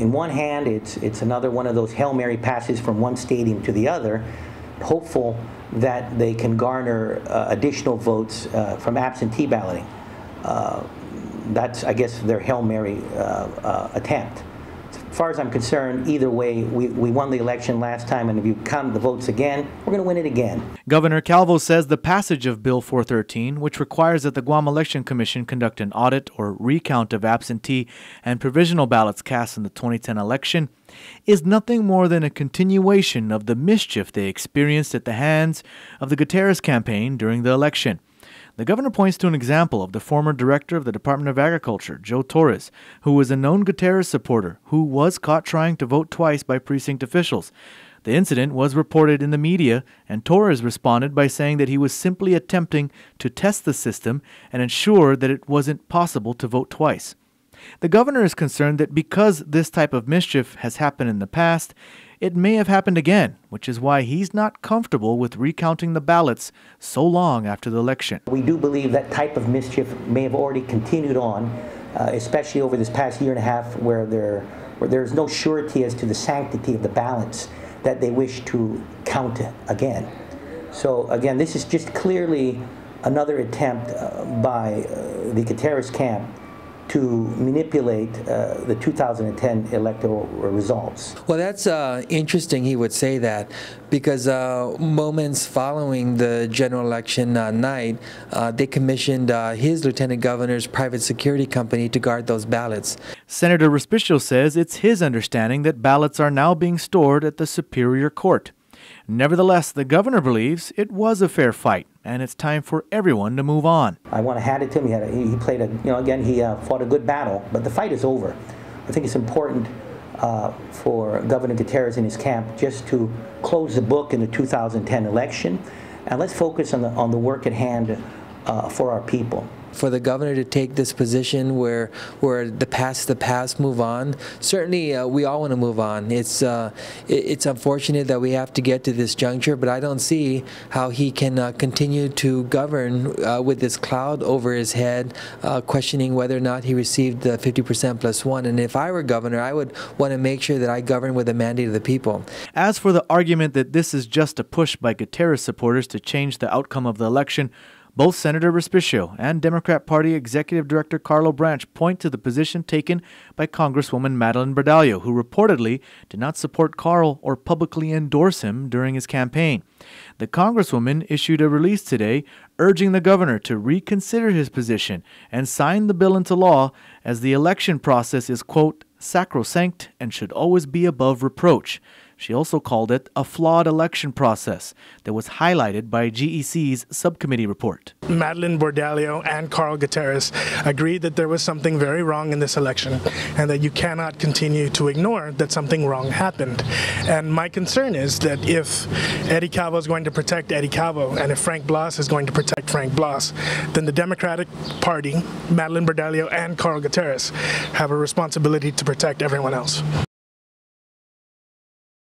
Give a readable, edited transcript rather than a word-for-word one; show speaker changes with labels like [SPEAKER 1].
[SPEAKER 1] in one hand, it's another one of those Hail Mary passes from one stadium to the other, hopeful that they can garner additional votes from absentee balloting. That's, I guess, their Hail Mary attempt. As far as I'm concerned, either way, we won the election last time, and if you count the votes again, we're going to win it again.
[SPEAKER 2] Governor Calvo says the passage of Bill 413, which requires that the Guam Election Commission conduct an audit or recount of absentee and provisional ballots cast in the 2010 election, is nothing more than a continuation of the mischief they experienced at the hands of the Gutierrez campaign during the election. The governor points to an example of the former director of the Department of Agriculture, Joe Torres, who was a known Gutierrez supporter who was caught trying to vote twice by precinct officials. The incident was reported in the media, and Torres responded by saying that he was simply attempting to test the system and ensure that it wasn't possible to vote twice. The governor is concerned that because this type of mischief has happened in the past, it may have happened again, which is why he's not comfortable with recounting the ballots so long after the election.
[SPEAKER 1] We do believe that type of mischief may have already continued on, especially over this past year and a half, where there's no surety as to the sanctity of the ballots that they wish to count again. So again, this is just clearly another attempt by the Gutierrez camp to manipulate the 2010 electoral results.
[SPEAKER 3] Well, that's interesting he would say that, because moments following the general election night, they commissioned his lieutenant governor's private security company to guard those ballots.
[SPEAKER 2] Senator Respicio says it's his understanding that ballots are now being stored at the Superior Court. Nevertheless, the governor believes it was a fair fight, and it's time for everyone to move on.
[SPEAKER 1] I want to hand it to him. He played he fought a good battle, but the fight is over. I think it's important for Governor Gutierrez and his camp just to close the book in the 2010 election, and let's focus on the work at hand for our people.
[SPEAKER 3] For the governor to take this position where the past, move on. Certainly, we all want to move on. It's unfortunate that we have to get to this juncture, but I don't see how he can continue to govern with this cloud over his head, questioning whether or not he received the 50% plus one. And if I were governor, I would want to make sure that I govern with the mandate of the people.
[SPEAKER 2] As for the argument that this is just a push by Gutierrez supporters to change the outcome of the election, both Senator Respicio and Democrat Party Executive Director Carlo Branch point to the position taken by Congresswoman Madeline Bordallo, who reportedly did not support Carl or publicly endorse him during his campaign. The Congresswoman issued a release today urging the governor to reconsider his position and sign the bill into law, as the election process is, quote, sacrosanct and should always be above reproach. She also called it a flawed election process that was highlighted by GEC's subcommittee report.
[SPEAKER 4] Madeline Bordallo and Carl Gutierrez agreed that there was something very wrong in this election, and that you cannot continue to ignore that something wrong happened. And my concern is that if Eddie Calvo is going to protect Eddie Calvo, and if Frank Blas is going to protect Frank Blas, then the Democratic Party, Madeline Bordallo and Carl Gutierrez, have a responsibility to protect everyone else.